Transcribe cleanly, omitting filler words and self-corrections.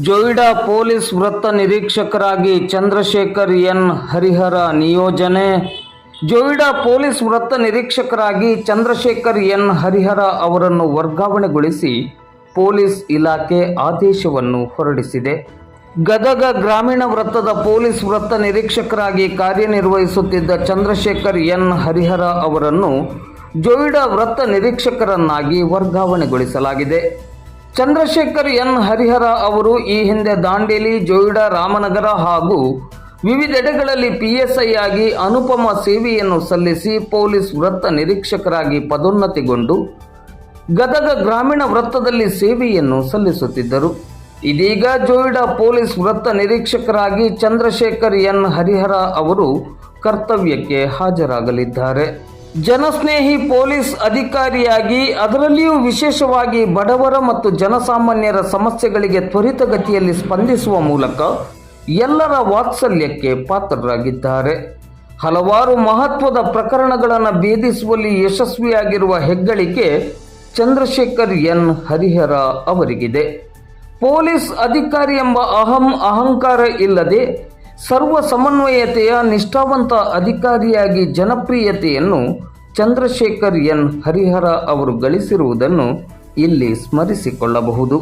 Joida police ವೃತ್ತ ನಿರೀಕ್ಷಕರಾಗಿ Chandrashekhar N Harihara ನಿಯೋಜನೆ. Joida police ವೃತ್ತ ನಿರೀಕ್ಷಕರಾಗಿ ಚಂದ್ರಶೇಖರ್ ಎನ್ ಹರಿಹರ ಅವರನ್ನು ವರ್ಗಾವಣೆಗೊಳಿಸಿ ಪೊಲೀಸ್ ಇಲಾಖೆ ಆದೇಶವನ್ನು ಹೊರಡಿಸಿದೆ. ಗದಗ ಗ್ರಾಮೀಣ ವೃತ್ತದ ಪೊಲೀಸ್ ವೃತ್ತ ನಿರೀಕ್ಷಕರಾಗಿ ಕಾರ್ಯನಿರ್ವಹಿಸುತ್ತಿದ್ದ ಚಂದ್ರಶೇಖರ್ ಎನ್ ಹರಿಹರ ಅವರನ್ನು ಜೊಯಿಡಾ ವೃತ್ತ ನಿರೀಕ್ಷಕರನ್ನಾಗಿ ವರ್ಗಾವಣೆಗೊಳಿಸಲಾಗಿದೆ. ಚಂದ್ರಶೇಖರ್ ಎನ್ ಹರಿಹರ ಅವರು ಈ ಹಿಂದೆ ದಾಂಡೇಲಿ, ಜೊಯಿಡಾ, ರಾಮನಗರ ಹಾಗೂ ವಿವಿಧೆಡೆಗಳಲ್ಲಿ PSI ಆಗಿ ಅನುಪಮ ಸೇವೆಯನ್ನು ಸಲ್ಲಿಸಿ ಪೊಲೀಸ್ ವೃತ್ತ ನಿರೀಕ್ಷಕರಾಗಿ ಪದೋನ್ನತಿಗೊಂಡು ಗದಗ ಗ್ರಾಮೀಣ ವೃತ್ತದಲ್ಲಿ ಸೇವೆಯನ್ನು ಸಲ್ಲಿಸುತ್ತಿದ್ದರು. ಇದೀಗ ಜೊಯಿಡಾ ಪೊಲೀಸ್ ವೃತ್ತ ನಿರೀಕ್ಷಕರಾಗಿ ಚಂದ್ರಶೇಖರ್ ಎನ್ ಹರಿಹರ ಅವರು ಕರ್ತವ್ಯಕ್ಕೆ ಹಾಜರಾಗಲಿದ್ದಾರೆ. ಜನಸ್ನೇಹಿ ಪೊಲೀಸ್ ಅಧಿಕಾರಿಯಾಗಿ, ಅದರಲ್ಲಿಯೂ ವಿಶೇಷವಾಗಿ ಬಡವರ ಮತ್ತು ಜನಸಾಮಾನ್ಯರ ಸಮಸ್ಯೆಗಳಿಗೆ ತ್ವರಿತಗತಿಯಲ್ಲಿ ಸ್ಪಂದಿಸುವ ಮೂಲಕ ಎಲ್ಲರ ವಾತ್ಸಲ್ಯಕ್ಕೆ ಪಾತ್ರರಾಗಿದ್ದಾರೆ. ಹಲವಾರು ಮಹತ್ವದ ಪ್ರಕರಣಗಳನ್ನು ಭೇದಿಸುವಲ್ಲಿ ಯಶಸ್ವಿಯಾಗಿರುವ ಹೆಗ್ಗಳಿಕೆ ಚಂದ್ರಶೇಖರ್ ಎನ್ ಹರಿಹರ ಅವರಿಗಿದೆ. ಪೊಲೀಸ್ ಅಧಿಕಾರಿ ಎಂಬ ಅಹಂಕಾರ ಇಲ್ಲದೆ ಸರ್ವ ಸಮನ್ವಯತೆಯ ನಿಷ್ಠಾವಂತ ಅಧಿಕಾರಿಯಾಗಿ ಜನಪ್ರಿಯತೆಯನ್ನು ಚಂದ್ರಶೇಖರ್ ಎನ್ ಹರಿಹರ ಅವರು ಗಳಿಸಿರುವುದನ್ನು ಇಲ್ಲಿ ಸ್ಮರಿಸಿಕೊಳ್ಳಬಹುದು.